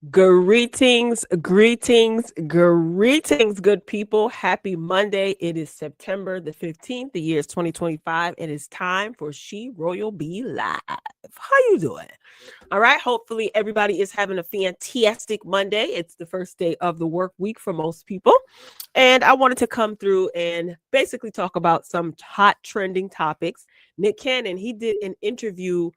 Greetings, greetings, greetings, good people. Happy Monday. It is September the 15th. The year is 2025. It is time for She Royal Be Live. How you doing? All right. Hopefully everybody is having a fantastic Monday. It's the first day of the work week for most people. And I wanted to come through and basically talk about some hot trending topics. Nick Cannon, he did an interview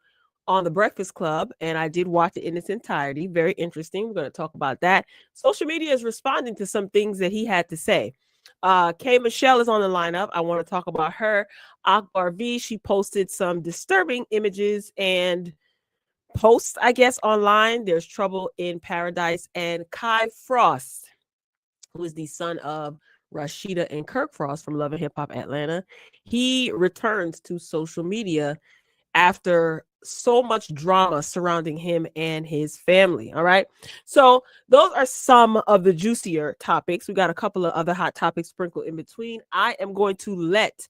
on the Breakfast Club, and I did watch it in its entirety. Very interesting. We're going to talk about that. Social media is responding to some things that he had to say. K. Michelle is on the lineup. I want to talk about her. Akbar V, she posted some disturbing images and posts, I guess, online. There's trouble in paradise. And Kai Frost, who is the son of Rashida and Kirk Frost from Love and Hip Hop Atlanta, he returns to social media after so much drama surrounding him and his family. All right. So those are some of the juicier topics. We got a couple of other hot topics sprinkled in between. I am going to let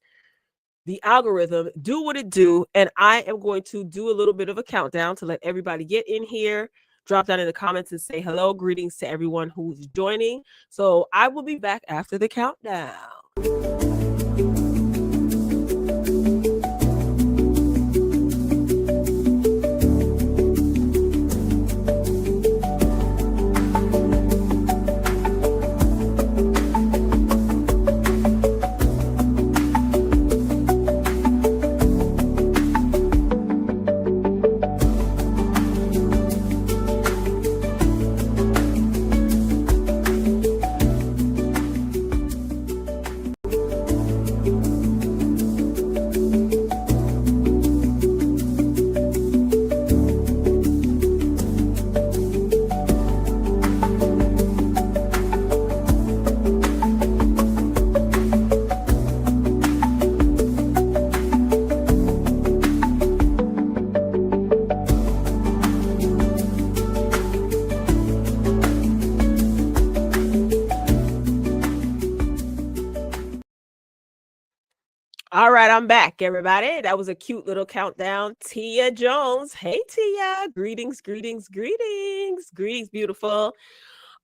the algorithm do what it do, and I am going to do a little bit of a countdown to let everybody get in here. Drop down in the comments and say hello. Greetings to everyone who's joining. So I will be back after the countdown. All right, I'm back, everybody. That was a cute little countdown. Tia Jones. Hey, Tia. Greetings, greetings, greetings. Greetings, beautiful.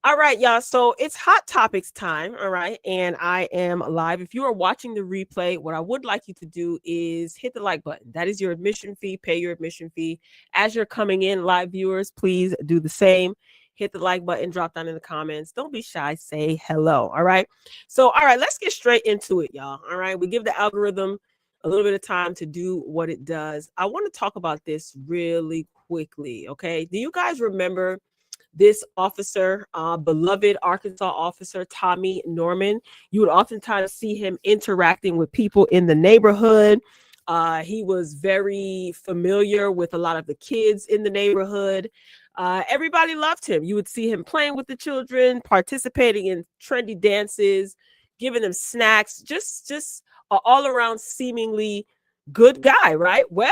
All right, y'all. So it's Hot Topics time. All right. And I am live. If you are watching the replay, what I would like you to do is hit the like button. That is your admission fee. Pay your admission fee. As you're coming in, live viewers, please do the same. Hit the like button, drop down in the comments. Don't be shy. Say hello. All right. So, all right, let's get straight into it, y'all. All right. We give the algorithm a little bit of time to do what it does. I want to talk about this really quickly. Okay. Do you guys remember this officer, beloved Arkansas officer, Tommy Norman? You would oftentimes see him interacting with people in the neighborhood. He was very familiar with a lot of the kids in the neighborhood. Everybody loved him. You would see him playing with the children, participating in trendy dances, giving them snacks, just an all around seemingly good guy, right? Well,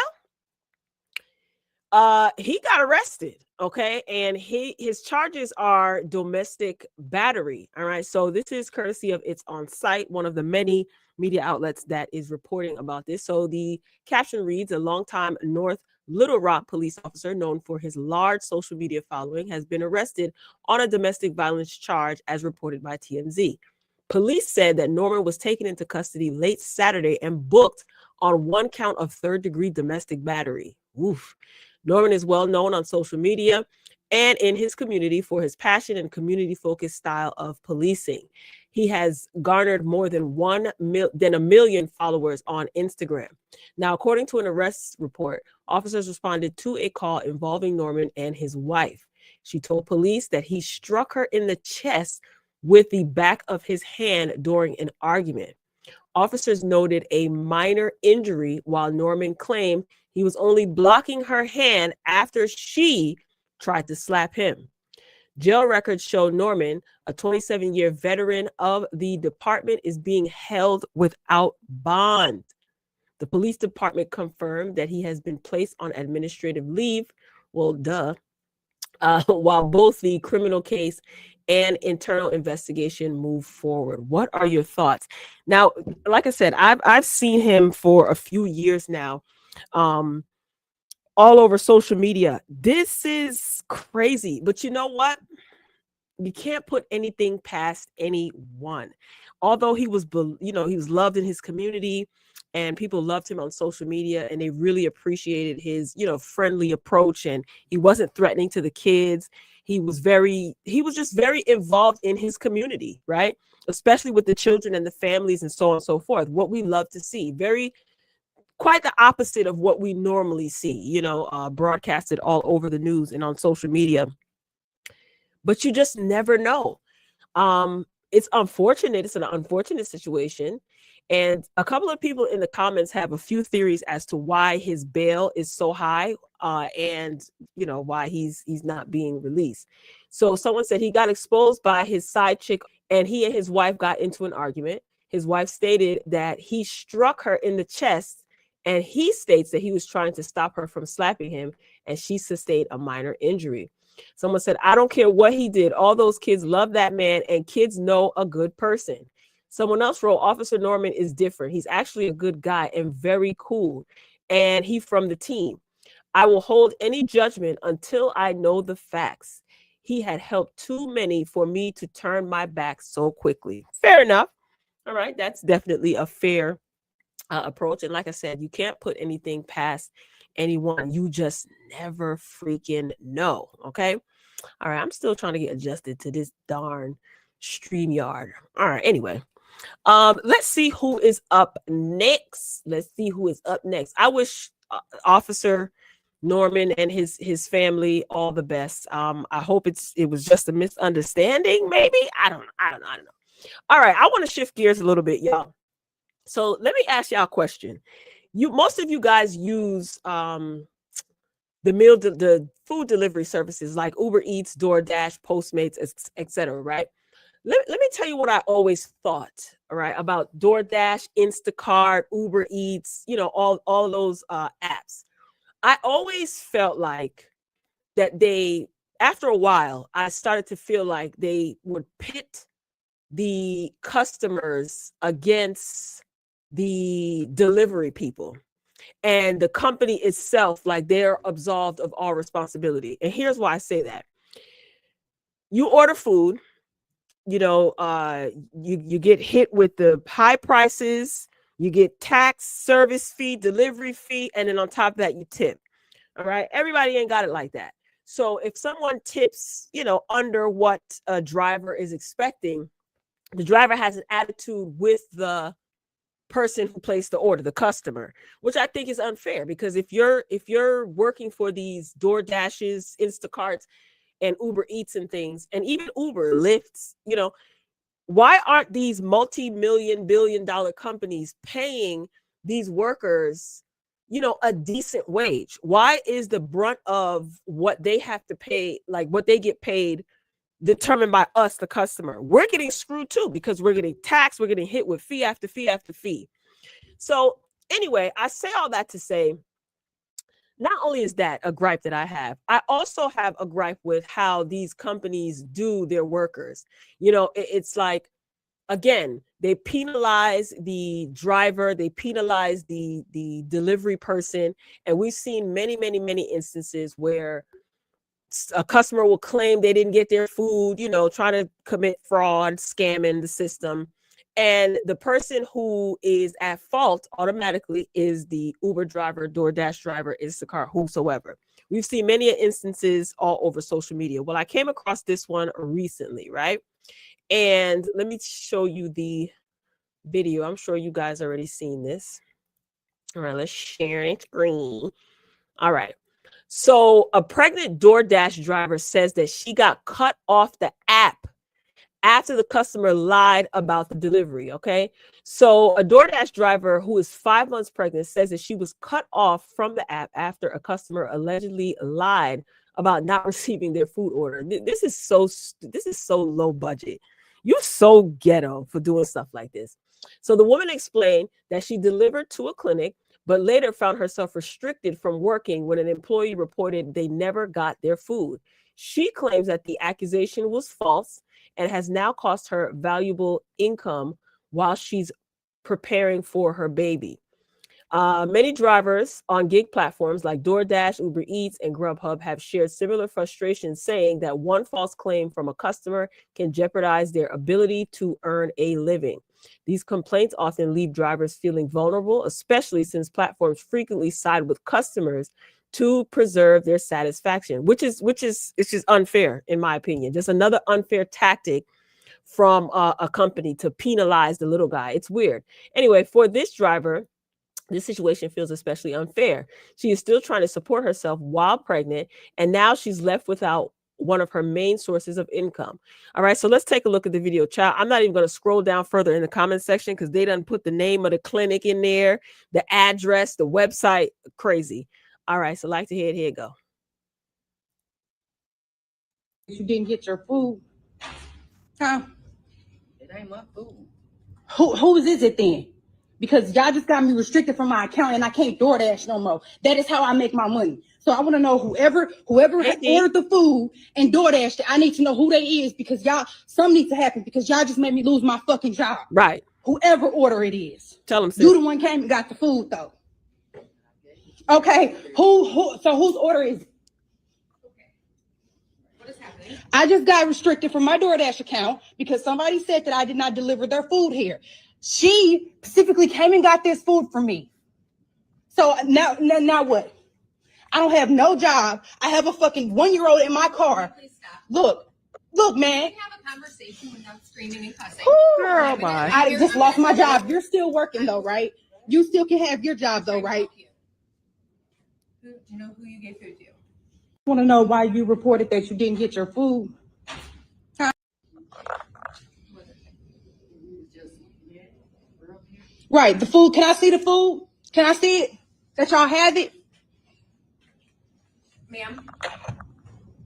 he got arrested, okay, and his charges are domestic battery. All right, so this is courtesy of It's On Site, one of the many media outlets that is reporting about this. So the caption reads: a longtime North Little Rock police officer known for his large social media following has been arrested on a domestic violence charge, as reported by TMZ. Police said that Norman was taken into custody late Saturday and booked on one count of third-degree domestic battery. Oof. Norman is well known on social media and in his community for his passion and community-focused style of policing. He has garnered more than a million followers on Instagram. Now, according to an arrest report, officers responded to a call involving Norman and his wife. She told police that he struck her in the chest with the back of his hand during an argument. Officers noted a minor injury, while Norman claimed he was only blocking her hand after she tried to slap him. Jail records show Norman, a 27-year veteran of the department, is being held without bond. The police department confirmed that he has been placed on administrative leave. Well, while both the criminal case and internal investigation move forward. What are your thoughts? Now, like I said, I've seen him for a few years now. all over social media. This is crazy. But you know what? You can't put anything past anyone. Although he was, he was loved in his community and people loved him on social media and they really appreciated his, friendly approach, and he wasn't threatening to the kids. He was just very involved in his community, right? Especially with the children and the families and so on and so forth. What we love to see. Quite the opposite of what we normally see, broadcasted all over the news and on social media. But you just never know. It's unfortunate. It's an unfortunate situation. And a couple of people in the comments have a few theories as to why his bail is so high, and why he's not being released. So someone said he got exposed by his side chick and he and his wife got into an argument. His wife stated that he struck her in the chest, and he states that he was trying to stop her from slapping him, and she sustained a minor injury. Someone said, I don't care what he did. All those kids love that man, and kids know a good person. Someone else wrote, Officer Norman is different. He's actually a good guy and very cool. And he from the team. I will hold any judgment until I know the facts. He had helped too many for me to turn my back so quickly. Fair enough. All right. That's definitely a fair approach. And like I said, you can't put anything past anyone. You just never freaking know. Okay. All right. I'm still trying to get adjusted to this darn StreamYard. All right. Anyway, let's see who is up next. I wish Officer Norman and his family all the best. I hope it was just a misunderstanding. Maybe I don't know. All right. I want to shift gears a little bit, y'all. So let me ask y'all a question. Most of you guys use the food delivery services like Uber Eats, DoorDash, Postmates, etc. Right? Let me tell you what I always thought. All right, about DoorDash, Instacart, Uber Eats, all those apps. I always felt like that after a while, I started to feel like they would pit the customers against the delivery people, and the company itself, like they're absolved of all responsibility. And here's why I say that. You order food, you get hit with the high prices, you get tax, service fee, delivery fee, and then on top of that, you tip. All right. Everybody ain't got it like that. So if someone tips, under what a driver is expecting, the driver has an attitude with the person who placed the order, the customer, which I think is unfair, because if you're working for these DoorDashes, Instacarts, and Uber Eats and things, and even Uber, Lyft, why aren't these multi-million, billion-dollar companies paying these workers, a decent wage? Why is the brunt of what they have to pay, like what they get paid, determined by us, the customer? We're getting screwed too, because we're getting taxed, we're getting hit with fee after fee after fee. So anyway, I say all that to say, not only is that a gripe that I have, I also have a gripe with how these companies do their workers. It's like, again, they penalize the driver, they penalize the delivery person, and we've seen many, many, many instances where a customer will claim they didn't get their food, trying to commit fraud, scamming the system. And the person who is at fault automatically is the Uber driver, DoorDash driver, Instacart, whosoever. We've seen many instances all over social media. Well, I came across this one recently, right? And let me show you the video. I'm sure you guys already seen this. All right, let's share it screen. All right. So a pregnant DoorDash driver says that she got cut off the app after the customer lied about the delivery. Okay. So a DoorDash driver who is 5 months pregnant says that she was cut off from the app after a customer allegedly lied about not receiving their food order. This is so low budget. You're so ghetto for doing stuff like this. So the woman explained that she delivered to a clinic, but later found herself restricted from working when an employee reported they never got their food. She claims that the accusation was false and has now cost her valuable income while she's preparing for her baby. Many drivers on gig platforms like DoorDash, Uber Eats, and Grubhub have shared similar frustrations, saying that one false claim from a customer can jeopardize their ability to earn a living. These complaints often leave drivers feeling vulnerable, especially since platforms frequently side with customers to preserve their satisfaction, which is it's just unfair, in my opinion. Just another unfair tactic from a company to penalize the little guy. It's weird. Anyway, for this driver, this situation feels especially unfair. She is still trying to support herself while pregnant, and now she's left without one of her main sources of income. All right, so let's take a look at the video. Child, I'm not even going to scroll down further in the comment section because they done put the name of the clinic in there, the address, the website. Crazy. All right, so like to hear it, here go. You didn't get your food, huh? It ain't my food. Whose is it then? Because y'all just got me restricted from my account and I can't DoorDash no more. That is how I make my money. So I want to know whoever ordered the food and DoorDashed it, I need to know who they is, because y'all, something needs to happen, because y'all just made me lose my fucking job. Right. Whoever order it is. Tell them. You the one came and got the food though. Okay. So whose order is it? I just got restricted from my DoorDash account because somebody said that I did not deliver their food here. She specifically came and got this food for me. So now what? I don't have no job. I have a fucking 1-year-old in my car. Look, man. We have a conversation without screaming and cussing. Girl, bye. I just lost my job. You're still working though, right? You still can have your job though, right? Do you know who you gave food to? I want to know why you reported that you didn't get your food. Huh? Right, the food. Can I see the food? Can I see it? That y'all have it? Ma'am,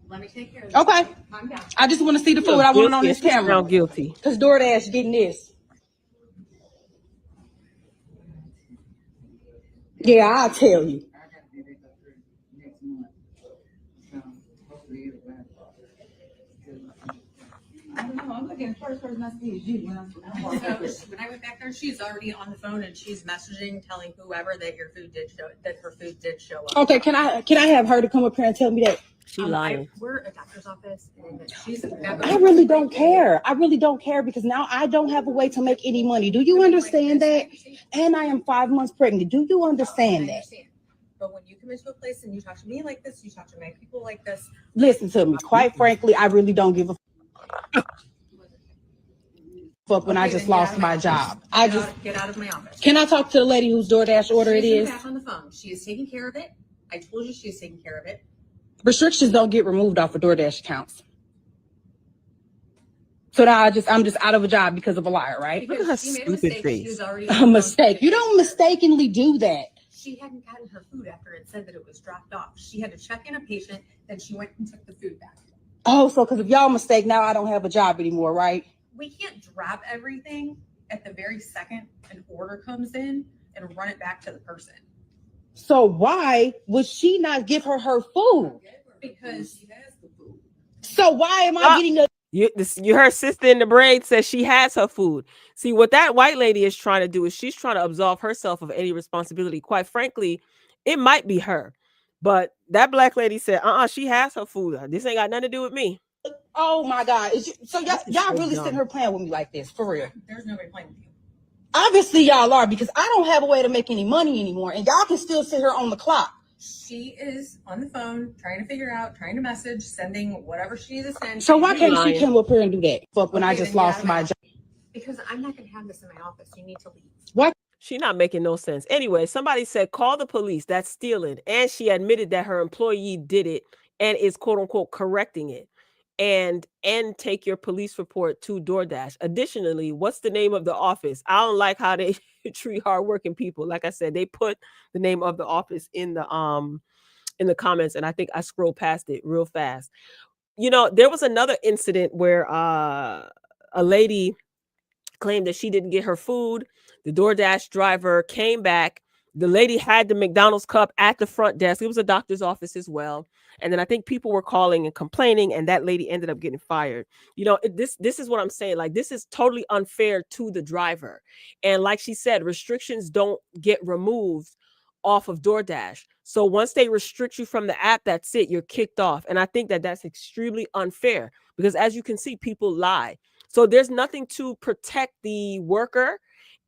let me take care of it. Okay. Calm down. I just want to see the food. I want it on this camera. I'm guilty. Because DoorDash getting this. Yeah, I'll tell you. I don't know. I'm looking. First person I see is you. When I went back there, she's already on the phone and she's messaging, telling whoever that your food did show, that her food did show up. Okay, can I have her to come up here and tell me that? She lying. We're a doctor's office, and she's. I really don't care. I really don't care, because now I don't have a way to make any money. Do you understand that? And I am 5 months pregnant. Do you understand that? But when you come into a place and you talk to me like this, you talk to my people like this. Listen to me. Quite frankly, I really don't give a fuck when I just lost my job. Get out of my office. Can I talk to the lady whose DoorDash order it is? Back on the phone. She is taking care of it. I told you she is taking care of it. Restrictions don't get removed off of DoorDash accounts. So now I'm just out of a job because of a liar, right? Look at her stupid face. A mistake. You don't mistakenly do that. She hadn't gotten her food after it said that it was dropped off. She had to check in a patient, then she went and took the food back. Oh, so because of y'all mistake, now I don't have a job anymore, right? We can't drop everything at the very second an order comes in and run it back to the person. So why would she not give her food? Because she has the food. So why am I getting a... Her sister in the braid says she has her food. See, what that white lady is trying to do is she's trying to absolve herself of any responsibility. Quite frankly, it might be her. But that black lady said, she has her food. This ain't got nothing to do with me. Oh my God. So y'all really sitting here playing with me like this, for real? There's nobody playing with you. Obviously y'all are, because I don't have a way to make any money anymore, and y'all can still sit here on the clock. She is on the phone trying to figure out, trying to message, sending whatever she needs to send. So why can't she come up here and do that? Fuck, when I just lost my job. Because I'm not going to have this in my office. You need to leave. What? She's not making no sense. Anyway, somebody said, call the police. That's stealing. And she admitted that her employee did it and is quote unquote correcting it. And take your police report to DoorDash. Additionally, what's the name of the office? I don't like how they treat hardworking people. Like I said, they put the name of the office in the comments, and I think I scrolled past it real fast. You know, there was another incident where a lady claimed that she didn't get her food. The DoorDash driver came back The lady had the McDonald's cup at the front desk. It was a doctor's office as well. And then I think people were calling and complaining, and that lady ended up getting fired. This is what I'm saying. Like, this is totally unfair to the driver. And like she said, restrictions don't get removed off of DoorDash. So once they restrict you from the app, that's it. You're kicked off. And I think that that's extremely unfair because, as you can see, people lie. So there's nothing to protect the worker.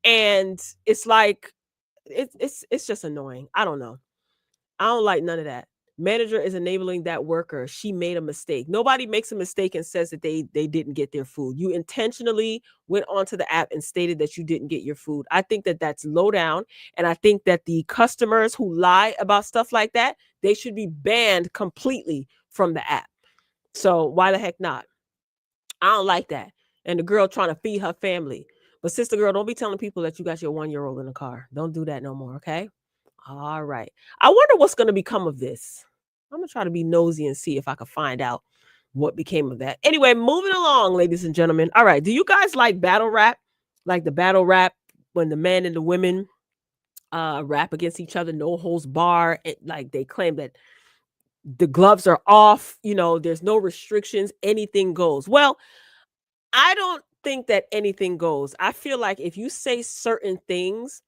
And it's like, it's just annoying. I don't know. I don't like none of that. Manager is enabling that worker. She made a mistake. Nobody makes a mistake and says that they didn't get their food. You intentionally went onto the app and stated that you didn't get your food. I think that that's low down. And I think that the customers who lie about stuff like that, they should be banned completely from the app. So why the heck not? I don't like that. And the girl trying to feed her family. But sister girl, don't be telling people that you got your 1-year-old in the car. Don't do that no more, okay? All right. I wonder what's going to become of this. I'm going to try to be nosy and see if I can find out what became of that. Anyway, moving along, ladies and gentlemen. All right. Do you guys like battle rap? Like the battle rap when the men and the women rap against each other, no holds bar. Like they claim that the gloves are off. There's no restrictions. Anything goes. Well, I don't think that anything goes. I feel like if you say certain things,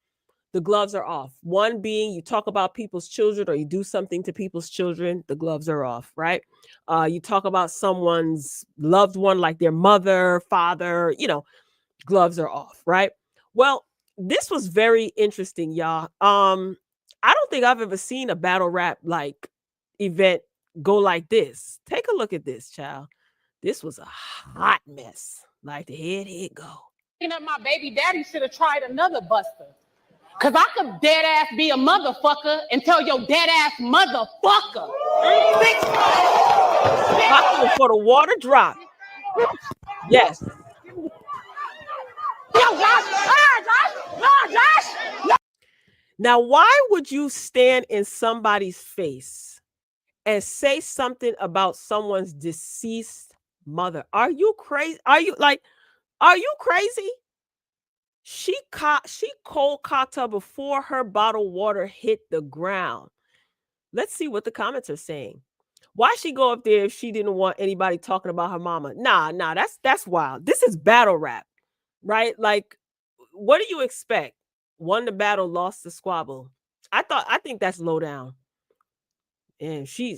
the gloves are off. One being you talk about people's children or you do something to people's children, the gloves are off, right? You talk about someone's loved one, like their mother, father, gloves are off, right? Well, this was very interesting, y'all. I don't think I've ever seen a battle rap like event go like this. Take a look at this, child. This was a hot mess. Like the head go. My baby daddy should have tried another buster. Cause I could dead ass be a motherfucker and tell your dead ass motherfucker. For the water drop. Yes. Now, why would you stand in somebody's face and say something about someone's deceased mother? Are you crazy? Are you crazy? She cold cocked her before her bottled water hit the ground. Let's see what the comments are saying. Why she go up there if she didn't want anybody talking about her mama? Nah, that's wild. This is battle rap, right? Like, what do you expect? Won the battle, lost the squabble. I think that's low down. And she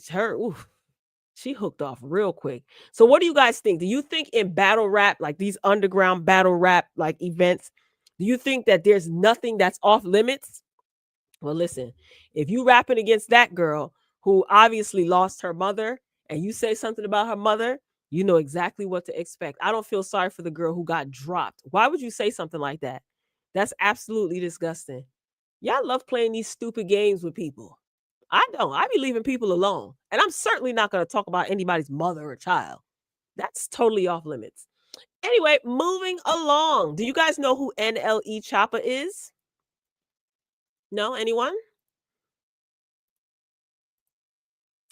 hooked off real quick. So what do you guys think? Do you think in battle rap, like these underground battle rap like events, do you think that there's nothing that's off limits? Well, listen, if you rapping against that girl who obviously lost her mother and you say something about her mother, you know exactly what to expect. I don't feel sorry for the girl who got dropped. Why would you say something like that? That's absolutely disgusting. Y'all love playing these stupid games with people. I don't. I be leaving people alone. And I'm certainly not going to talk about anybody's mother or child. That's totally off limits. Anyway, moving along. Do you guys know who NLE Choppa is? No? Anyone?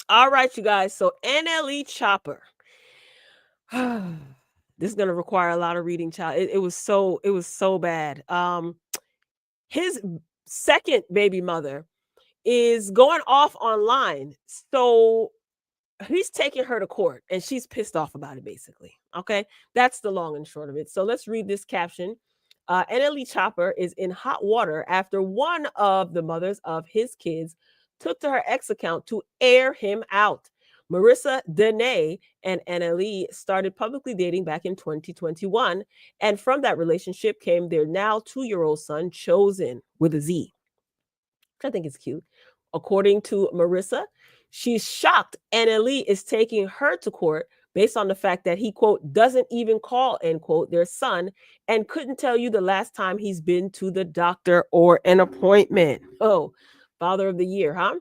All right, you guys. So NLE Choppa. This is going to require a lot of reading, child. It was so bad. His second baby mother is going off online. So he's taking her to court and she's pissed off about it, basically. Okay. That's the long and short of it. So let's read this caption. NLE Choppa is in hot water after one of the mothers of his kids took to her ex account to air him out. Marissa Dene and NLE started publicly dating back in 2021. And from that relationship came their now 2-year-old son, Chosen, with a Z, which I think is cute. According to Marissa, she's shocked NLE is taking her to court based on the fact that he, quote, doesn't even call, end quote, their son and couldn't tell you the last time he's been to the doctor or an appointment. Oh, father of the year, huh?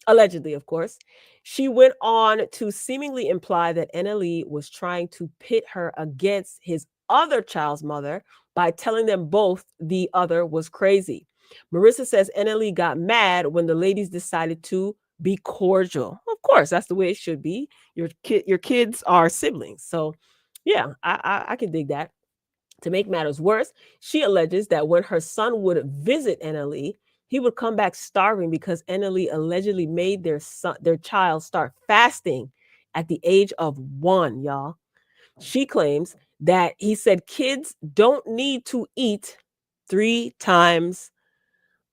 Allegedly, of course. She went on to seemingly imply that NLE was trying to pit her against his other child's mother by telling them both the other was crazy. Marissa says NLE got mad when the ladies decided to be cordial. Of course, that's the way it should be. Your kids are siblings. So yeah, I can dig that. To make matters worse, she alleges that when her son would visit NLE, He would come back starving because NLE allegedly made their child start fasting at the age of 1, y'all. She claims that he said kids don't need to eat 3 times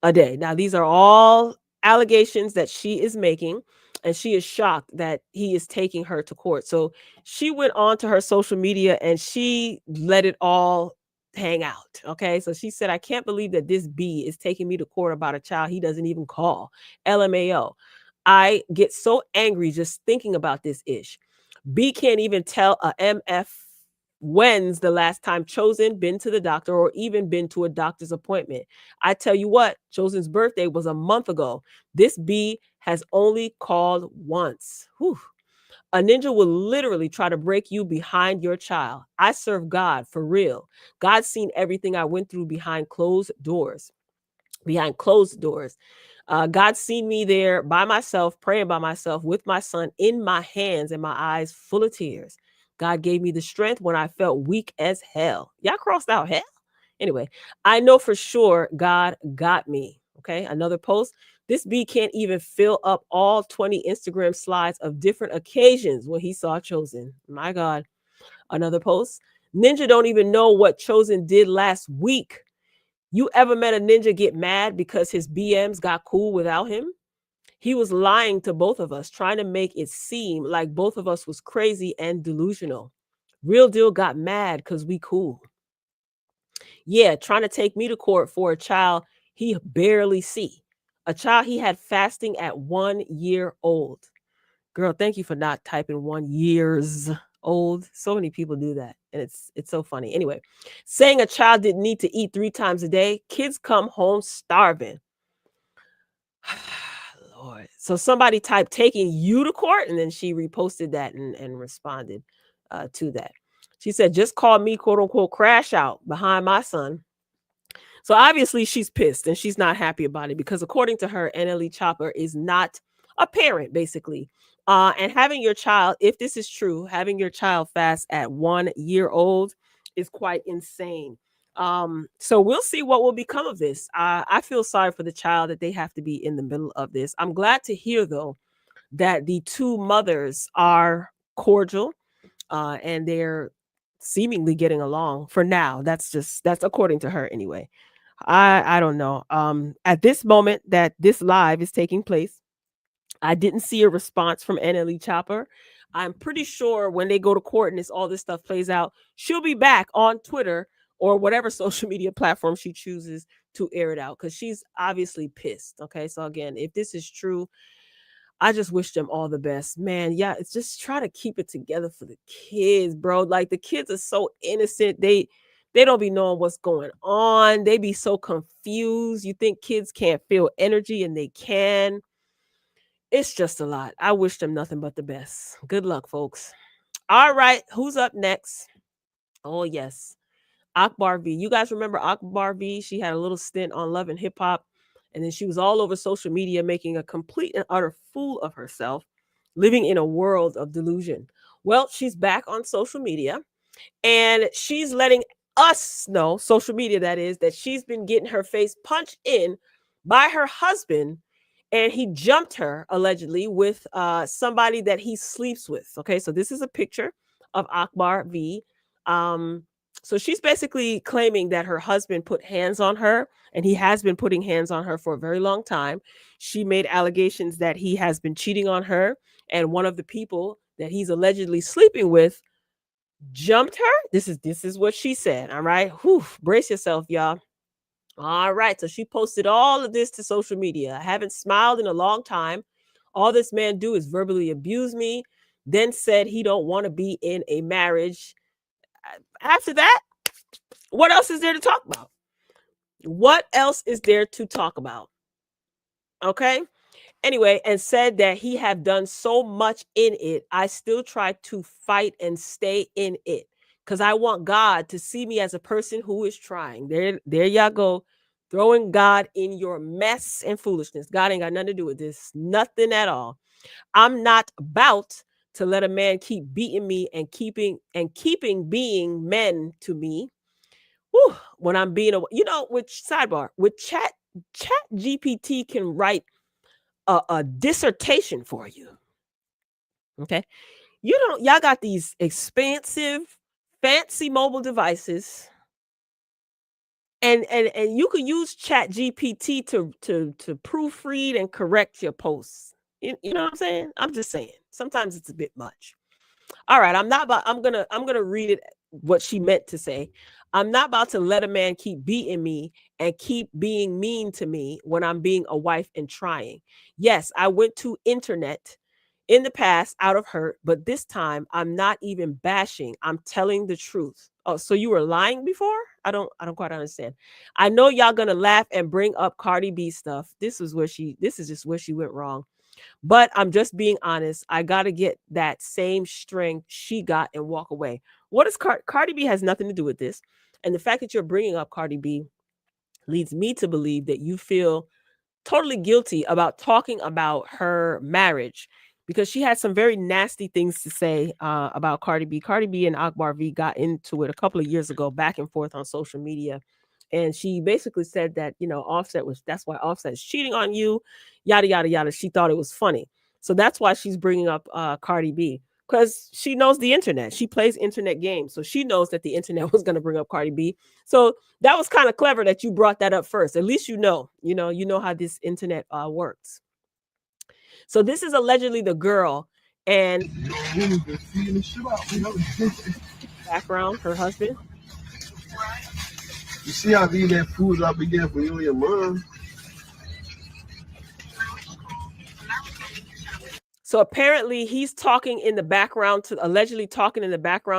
a day. Now, these are all allegations that she is making, and she is shocked that he is taking her to court. So she went on to her social media and she let it all hang out. Okay. So she said, I can't believe that this B is taking me to court about a child he doesn't even call. LMAO. I get so angry just thinking about this ish. B can't even tell a MF when's the last time Chosen been to the doctor or even been to a doctor's appointment. I tell you what, Chosen's birthday was a month ago. This B has only called once. Whew. A ninja will literally try to break you behind your child. I serve God for real. God's seen everything I went through behind closed doors. Behind closed doors. God's seen me there by myself, praying by myself with my son in my hands and my eyes full of tears. God gave me the strength when I felt weak as hell. Y'all crossed out hell? Anyway, I know for sure God got me. Okay, another post. This B can't even fill up all 20 Instagram slides of different occasions when he saw Chosen. My God. Another post. Ninja don't even know what Chosen did last week. You ever met a ninja get mad because his BMs got cool without him? He was lying to both of us, trying to make it seem like both of us was crazy and delusional. Real deal got mad because we cool. Yeah, trying to take me to court for a child he barely see. A child he had fasting at 1 year old. Girl, thank you for not typing 1 years old. So many people do that. And it's so funny. Anyway, saying a child didn't need to eat 3 times a day. Kids come home starving. Lord. So somebody typed taking you to court, and then she reposted that and responded to that. She said, just call me, quote unquote, crash out behind my son. So obviously she's pissed and she's not happy about it because according to her, NLE Chopper is not a parent, basically. And having your child, if this is true, having your child fast at 1 year old is quite insane. So we'll see what will become of this. I feel sorry for the child that they have to be in the middle of this. I'm glad to hear, though, that the 2 mothers are cordial and they're seemingly getting along for now. That's according to her anyway. I don't know. At this moment that this live is taking place, I didn't see a response from NLE Chopper. I'm pretty sure when they go to court and all this stuff plays out, she'll be back on Twitter or whatever social media platform she chooses to air it out because she's obviously pissed. Okay, so again, if this is true, I just wish them all the best, man. Yeah, it's just try to keep it together for the kids, bro. Like the kids are so innocent. They don't be knowing what's going on. They be so confused. You think kids can't feel energy and they can. It's just a lot. I wish them nothing but the best. Good luck, folks. All right, who's up next? Oh, yes. Akbar V. You guys remember Akbar V? She had a little stint on Love and Hip Hop, and then she was all over social media making a complete and utter fool of herself, living in a world of delusion. Well, she's back on social media, and she's letting us know, social media that is, that she's been getting her face punched in by her husband, and he jumped her allegedly with somebody that he sleeps with. Okay, so this is a picture of Akbar V. So she's basically claiming that her husband put hands on her, and he has been putting hands on her for a very long time. She made allegations that he has been cheating on her, and one of the people that he's allegedly sleeping with jumped her. This is what she said. All right. Whew, brace yourself, y'all. All right. So she posted all of this to social media. I haven't smiled in a long time. All this man do is verbally abuse me. Then said he don't want to be in a marriage. After that, what else is there to talk about? What else is there to talk about? Okay. Anyway, and said that he have done so much in it. I still try to fight and stay in it because I want God to see me as a person who is trying. There y'all go, throwing God in your mess and foolishness. God ain't got nothing to do with this. Nothing at all. I'm not about to let a man keep beating me and keeping being men to me. Whew, when I'm being with sidebar with Chat Chat GPT can write a dissertation for you. Okay. Y'all got these expensive, fancy mobile devices, and you could use Chat GPT to proofread and correct your posts. You know what I'm saying? I'm just saying. Sometimes it's a bit much. All right, I'm gonna read it what she meant to say. I'm not about to let a man keep beating me and keep being mean to me when I'm being a wife and trying. Yes, I went to internet in the past out of hurt, but this time I'm not even bashing. I'm telling the truth. Oh, so you were lying before? I don't quite understand. I know y'all gonna laugh and bring up Cardi B stuff. This is just where she went wrong. But I'm just being honest. I got to get that same strength she got and walk away. What is Cardi B has nothing to do with this. And the fact that you're bringing up Cardi B leads me to believe that you feel totally guilty about talking about her marriage, because she had some very nasty things to say about Cardi B. Cardi B and Akbar V got into it a couple of years ago, back and forth on social media. And she basically said that, that's why Offset is cheating on you, yada, yada, yada. She thought it was funny. So that's why she's bringing up Cardi B, because she knows the internet. She plays internet games. So she knows that the internet was going to bring up Cardi B. So that was kind of clever that you brought that up first. At least you know how this internet works. So this is allegedly the girl, and background, her husband. You see how these that food I began for you and your mom. So apparently he's allegedly talking in the background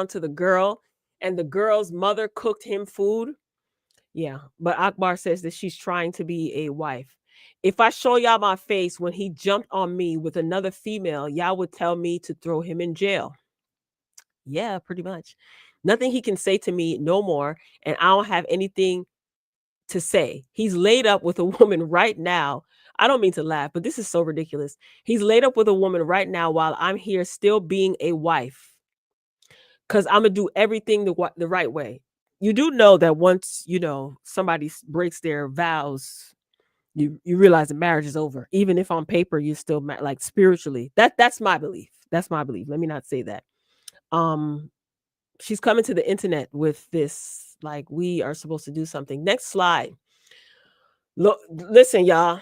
to the girl, and the girl's mother cooked him food. Yeah, but Akbar says that she's trying to be a wife. If I show y'all my face when he jumped on me with another female, y'all would tell me to throw him in jail. Yeah, pretty much. Nothing he can say to me no more, and I don't have anything to say. He's laid up with a woman right now. I don't mean to laugh, but this is so ridiculous. He's laid up with a woman right now while I'm here still being a wife, because I'm going to do everything the right way. You do know that once, somebody breaks their vows, you realize the marriage is over. Even if on paper you're still like spiritually. That's my belief. That's my belief. Let me not say that. She's coming to the internet with this, like, we are supposed to do something. Next slide. Look, listen, y'all.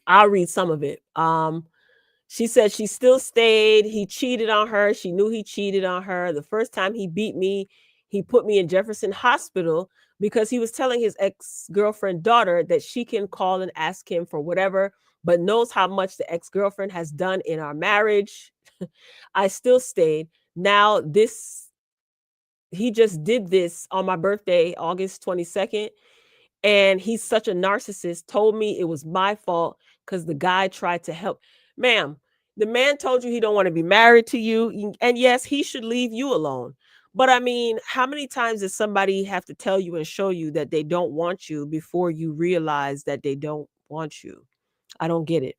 I'll read some of it. She said she still stayed. He cheated on her. She knew he cheated on her. The first time he beat me, he put me in Jefferson Hospital because he was telling his ex-girlfriend daughter that she can call and ask him for whatever, but knows how much the ex-girlfriend has done in our marriage. I still stayed. Now he just did this on my birthday, August 22nd. And he's such a narcissist, told me it was my fault because the guy tried to help. Ma'am, the man told you he don't want to be married to you. And yes, he should leave you alone. But I mean, how many times does somebody have to tell you and show you that they don't want you before you realize that they don't want you? I don't get it.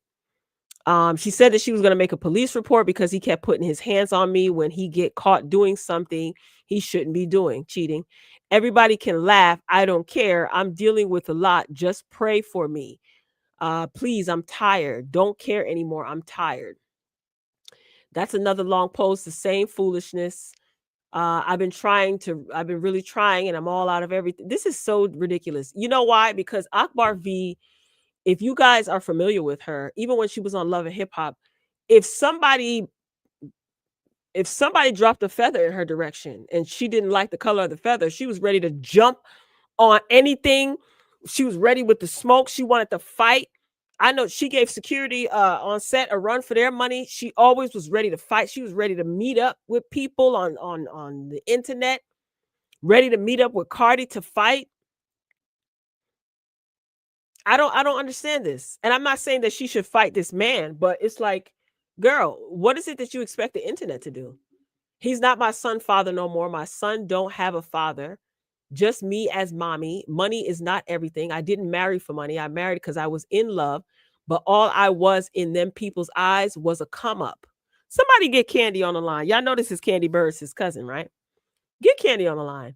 She said that she was going to make a police report because he kept putting his hands on me when he get caught doing something he shouldn't be doing, cheating. Everybody can laugh. I don't care. I'm dealing with a lot. Just pray for me. Please, I'm tired. Don't care anymore. I'm tired. That's another long post, the same foolishness. I've been really trying, and I'm all out of everything. This is so ridiculous. You know why? Because Akbar V, if you guys are familiar with her, even when she was on Love and Hip Hop, if somebody dropped a feather in her direction and she didn't like the color of the feather, she was ready to jump on anything. She was ready with the smoke. She wanted to fight. I know she gave security on set a run for their money. She always was ready to fight. She was ready to meet up with people on the internet, ready to meet up with Cardi to fight. I don't understand this. And I'm not saying that she should fight this man, but it's like, girl, what is it that you expect the internet to do? He's not my son father no more. My son don't have a father. Just me as mommy. Money is not everything. I didn't marry for money. I married because I was in love, but all I was in them people's eyes was a come up. Somebody get Candy on the line. Y'all know this is Candy Bird's his cousin, right? Get Candy on the line.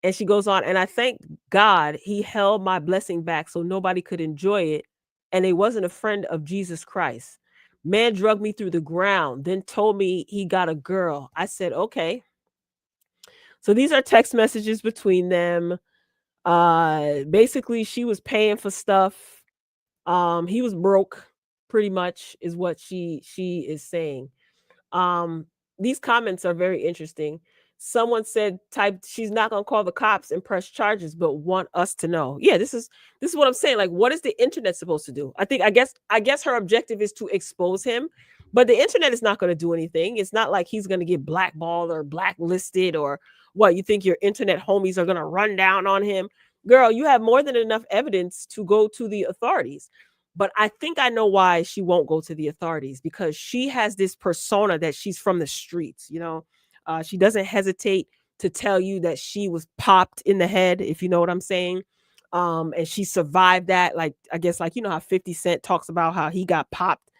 And she goes on, and I thank God he held my blessing back so nobody could enjoy it. And he wasn't a friend of Jesus Christ. Man drugged me through the ground, then told me he got a girl. I said, okay. So these are text messages between them. Basically, she was paying for stuff. He was broke, pretty much, is what she is saying. These comments are very interesting. Someone said, type, she's not gonna call the cops and press charges, but want us to know. Yeah, this is what I'm saying. Like, what is the internet supposed to do? I guess her objective is to expose him, but the internet is not going to do anything. It's not like he's going to get blackballed or blacklisted or what. You think your internet homies are going to run down on him? Girl, you have more than enough evidence to go to the authorities. But I think I know why she won't go to the authorities, because she has this persona that she's from the streets. She doesn't hesitate to tell you that she was popped in the head, if you know what I'm saying. And she survived that. Like, I guess, like, how 50 Cent talks about how he got popped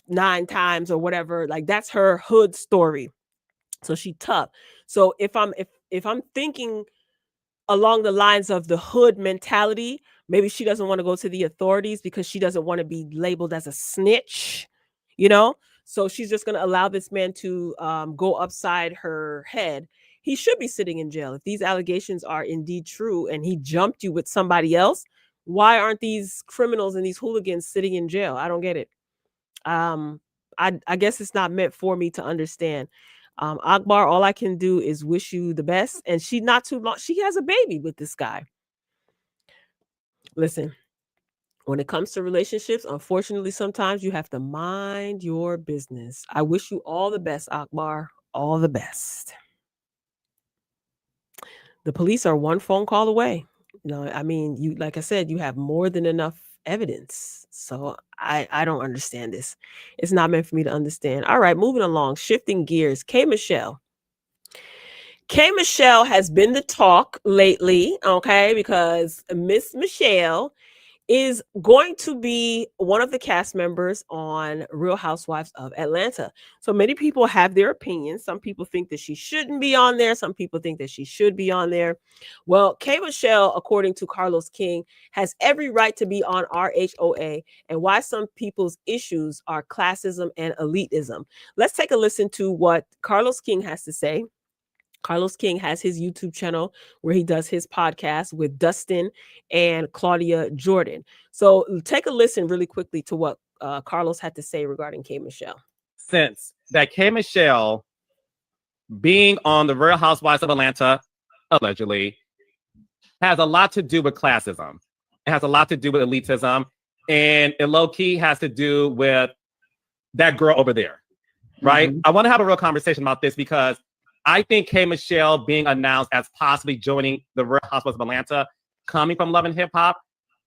9 times or whatever. Like, that's her hood story. So she tough. So if I'm thinking along the lines of the hood mentality, maybe she doesn't want to go to the authorities because she doesn't want to be labeled as a snitch, so she's just going to allow this man to go upside her head. He should be sitting in jail if these allegations are indeed true and he jumped you with somebody else. Why aren't these criminals and these hooligans sitting in jail? I don't get it. I guess it's not meant for me to understand. Akbar, all I can do is wish you the best. And she not too long, she has a baby with this guy. Listen, when it comes to relationships, unfortunately, sometimes you have to mind your business. I wish you all the best, Akbar. All the best. The police are one phone call away. I mean, you, like I said, you have more than enough evidence. So I don't understand this. It's not meant for me to understand. All right, moving along, shifting gears. K Michelle has been the talk lately, okay, because Miss Michelle is going to be one of the cast members on Real Housewives of Atlanta. So many people have their opinions. Some people think that she shouldn't be on there. Some people think that she should be on there. Well, K Michelle, according to Carlos King, has every right to be on RHOA, and why some people's issues are classism and elitism. Let's take a listen to what Carlos King has to say. Carlos King has his YouTube channel where he does his podcast with Dustin and Claudia Jordan. So take a listen really quickly to what Carlos had to say regarding K Michelle. Since that K Michelle being on the Real Housewives of Atlanta, allegedly, has a lot to do with classism. It has a lot to do with elitism. And it low-key has to do with that girl over there, right? I want to have a real conversation about this because I think K Michelle being announced as possibly joining the Real Housewives of Atlanta, coming from Love and Hip Hop,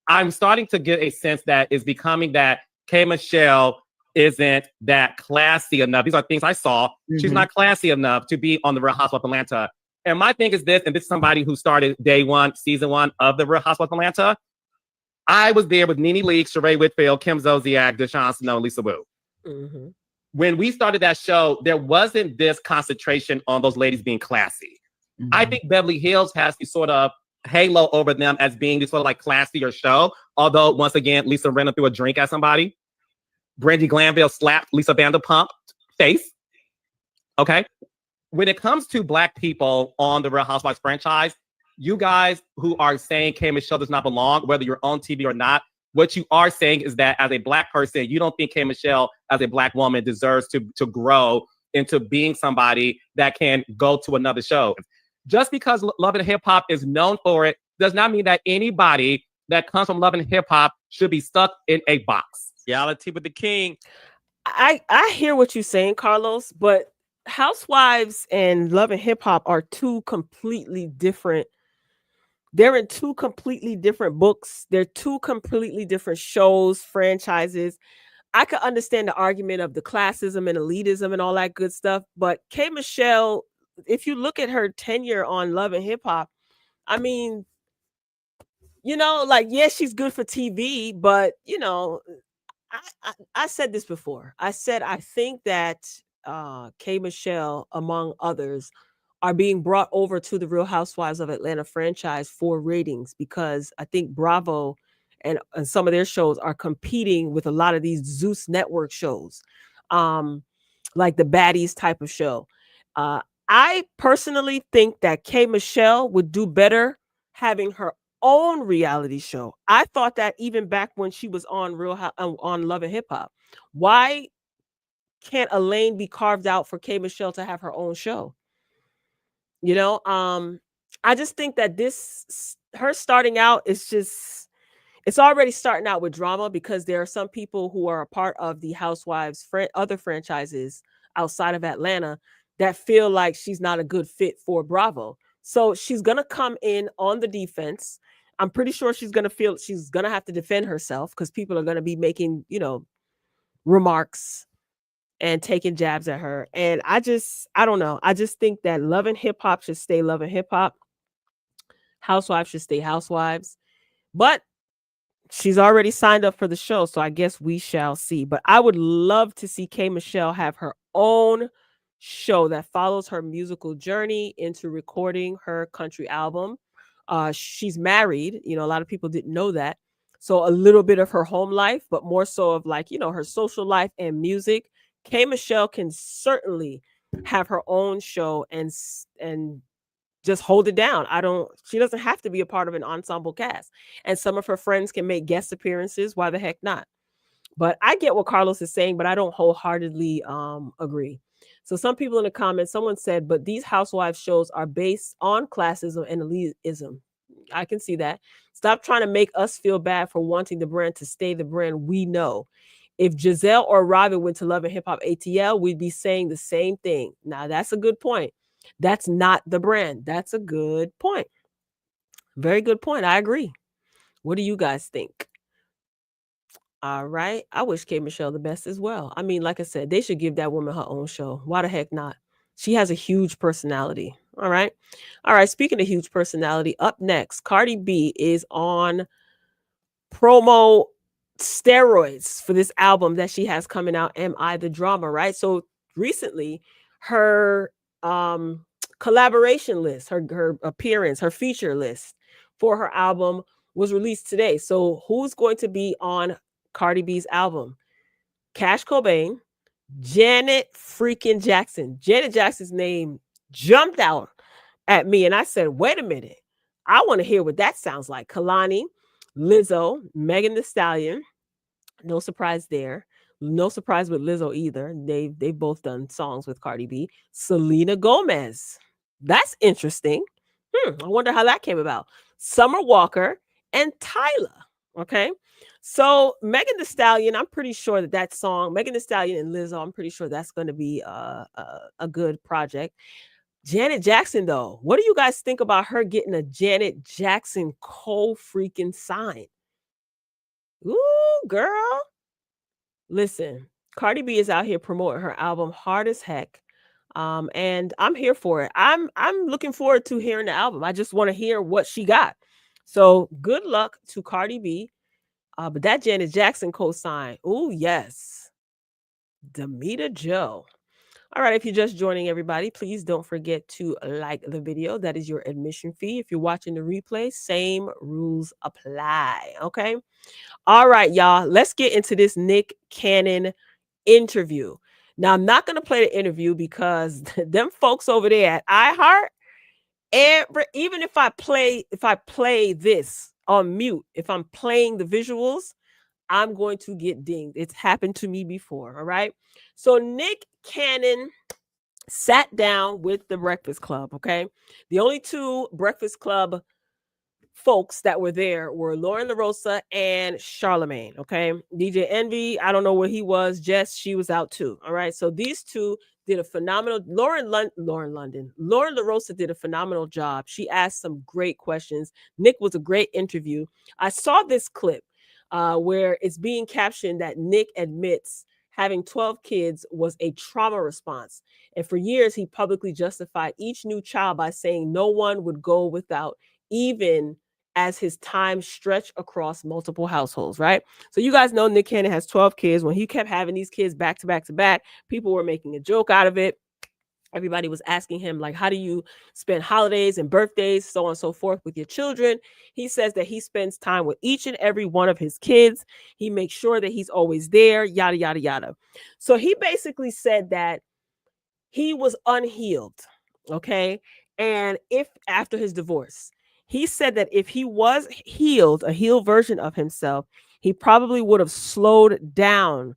I'm starting to get a sense that it's becoming that K Michelle isn't that classy enough. These are things I saw. She's not classy enough to be on the Real Housewives of Atlanta. And my thing is this, and this is somebody who started day one, season 1 of the Real Housewives of Atlanta. I was there with Nene Leakes, Sheree Whitfield, Kim Zolciak, Deshaun Snow, and Lisa Wu. When we started that show, there wasn't this concentration on those ladies being classy. I think Beverly Hills has the sort of halo over them as being this sort of like classier show. Although, once again, Lisa Rinna threw a drink at somebody. Brandy Glanville slapped Lisa Vanderpump face. Okay. When it comes to Black people on the Real Housewives franchise, you guys who are saying K Michelle does not belong, whether you're on TV or not, what you are saying is that as a Black person, you don't think K Michelle, as a Black woman, deserves to grow into being somebody that can go to another show. Just because Love and Hip Hop is known for it does not mean that anybody that comes from Love and Hip Hop should be stuck in a box. Reality with the king. I hear what you're saying, Carlos, but Housewives and Love and Hip Hop are two completely different. They're in two completely different books. They're two completely different shows, franchises. I could understand the argument of the classism and elitism and all that good stuff. But K Michelle, if you look at her tenure on Love and Hip Hop, I mean, like, yes, she's good for TV, but, I said this before. I said, I think that K Michelle, among others, are being brought over to the Real Housewives of Atlanta franchise for ratings, because I think Bravo and some of their shows are competing with a lot of these Zeus Network shows, like the Baddies type of show. I personally think that K Michelle would do better having her own reality show. I thought that even back when she was on on Love and Hip Hop. Why can't a lane be carved out for K Michelle to have her own show? You know, I just think that her starting out is just, it's already starting out with drama, because there are some people who are a part of the Housewives other franchises outside of Atlanta that feel like she's not a good fit for Bravo. So she's going to come in on the defense. I'm pretty sure she's going to feel she's going to have to defend herself, because people are going to be making, remarks and taking jabs at her. And I don't know. I just think that Love and Hip Hop should stay Love and Hip Hop. Housewives should stay Housewives. But she's already signed up for the show, so I guess we shall see. But I would love to see K Michelle have her own show that follows her musical journey into recording her country album. She's married. A lot of people didn't know that. So a little bit of her home life, but more so of her social life and music. K Michelle can certainly have her own show and just hold it down. She doesn't have to be a part of an ensemble cast. And some of her friends can make guest appearances. Why the heck not? But I get what Carlos is saying, but I don't wholeheartedly agree. So some people in the comments, someone said, but these housewives shows are based on classism and elitism. I can see that. Stop trying to make us feel bad for wanting the brand to stay the brand we know. If Giselle or Robin went to Love and Hip Hop ATL, we'd be saying the same thing. Now, that's a good point. That's not the brand. That's a good point. Very good point. I agree. What do you guys think? All right. I wish K Michelle the best as well. I mean, like I said, they should give that woman her own show. Why the heck not? She has a huge personality. All right. All right. Speaking of huge personality, up next, Cardi B is on promo steroids for this album that she has coming out, Am I the Drama, right? So recently, her collaboration list, her appearance, her feature list for her album was released today. So who's going to be on Cardi B's album? Cash Cobain, Janet freaking Jackson. Janet Jackson's name jumped out at me, and I said, wait a minute. I want to hear what that sounds like. Kalani, Lizzo, Megan Thee Stallion. No surprise there. No surprise with Lizzo either. They've both done songs with Cardi B. Selena Gomez. That's interesting. I wonder how that came about. Summer Walker and Tyler. Okay. So Megan Thee Stallion, I'm pretty sure that song, Megan Thee Stallion and Lizzo, I'm pretty sure that's going to be a good project. Janet Jackson, though, what do you guys think about her getting a Janet Jackson co-freaking sign? Ooh, girl. Listen, Cardi B is out here promoting her album hard as heck. And I'm here for it. I'm looking forward to hearing the album. I just want to hear what she got. So good luck to Cardi B. But that Janet Jackson co-sign. Ooh, yes. Damita Joe. All right, if you're just joining everybody, please don't forget to like the video. That is your admission fee. If you're watching the replay, same rules apply. Okay. All right, y'all. Let's get into this Nick Cannon interview. Now, I'm not going to play the interview because them folks over there at iHeart, even if I play this on mute, if I'm playing the visuals, I'm going to get dinged. It's happened to me before. All right. So Nick Cannon sat down with the Breakfast Club. Okay. The only two Breakfast Club folks that were there were Lauren LaRosa and Charlamagne. Okay. DJ Envy, I don't know where he was. Jess, she was out too. All right. So these two did a phenomenal, Lauren LaRosa did a phenomenal job. She asked some great questions. Nick was a great interview. I saw this clip where it's being captioned that Nick admits having 12 kids was a trauma response. And for years, he publicly justified each new child by saying no one would go without, even as his time stretched across multiple households, right? So you guys know Nick Cannon has 12 kids. When he kept having these kids back to back to back, people were making a joke out of it. Everybody was asking him, like, how do you spend holidays and birthdays, so on and so forth, with your children? He says that he spends time with each and every one of his kids. He makes sure that he's always there, yada, yada, yada. So he basically said that he was unhealed. Okay. And if after his divorce, he said that if he was healed, a healed version of himself, he probably would have slowed down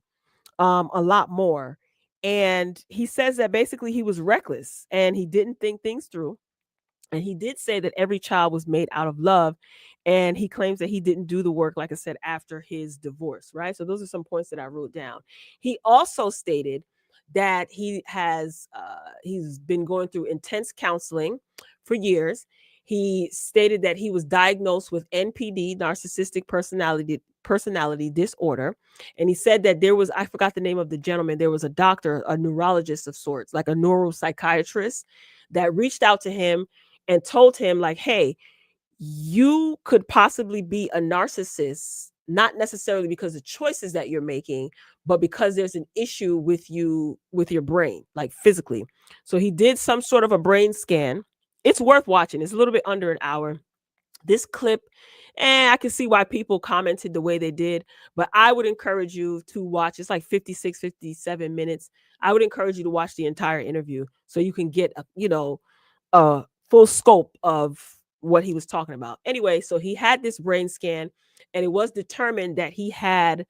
a lot more. And he says that basically he was reckless and he didn't think things through. And he did say that every child was made out of love. And he claims that he didn't do the work, like I said, after his divorce, right? So those are some points that I wrote down. He also stated that he's been going through intense counseling for years. He stated that he was diagnosed with NPD, narcissistic personality disorder. And he said that there was, I forgot the name of the gentleman, there was a doctor, a neurologist of sorts, like a neuropsychiatrist, that reached out to him and told him, like, hey, you could possibly be a narcissist, not necessarily because of choices that you're making, but because there's an issue with you, with your brain, like physically. So he did some sort of a brain scan. It's worth watching. It's a little bit under an hour. This clip, and I can see why people commented the way they did, but I would encourage you to watch. It's like 56, 57 minutes. I would encourage you to watch the entire interview so you can get a full scope of what he was talking about. Anyway, so he had this brain scan and it was determined that he had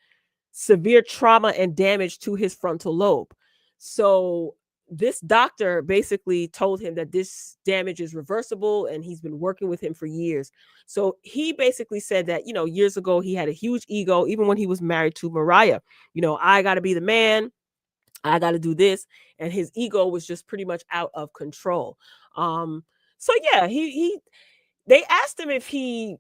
severe trauma and damage to his frontal lobe. So this doctor basically told him that this damage is reversible and he's been working with him for years. So he basically said that, years ago he had a huge ego, even when he was married to Mariah. I got to be the man. I got to do this. And his ego was just pretty much out of control. So yeah, they asked him if he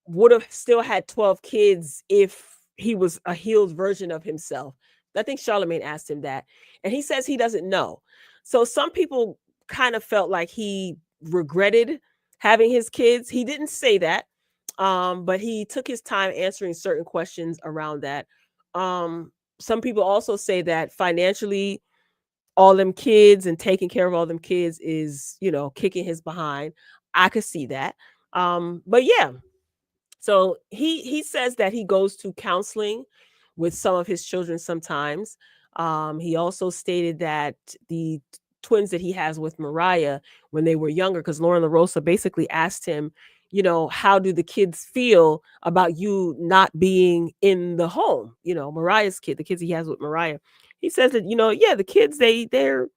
would have still had 12 kids if he was a healed version of himself. I think Charlemagne asked him that. And he says he doesn't know. So some people kind of felt like he regretted having his kids. He didn't say that, but he took his time answering certain questions around that. Some people also say that financially, all them kids and taking care of all them kids is, kicking his behind. I could see that. But yeah, so he says that he goes to counseling with some of his children sometimes. He also stated that the twins that he has with Mariah when they were younger, because Lauren LaRosa basically asked him, how do the kids feel about you not being in the home? Mariah's kid, the kids he has with Mariah. He says that, yeah, the kids, they're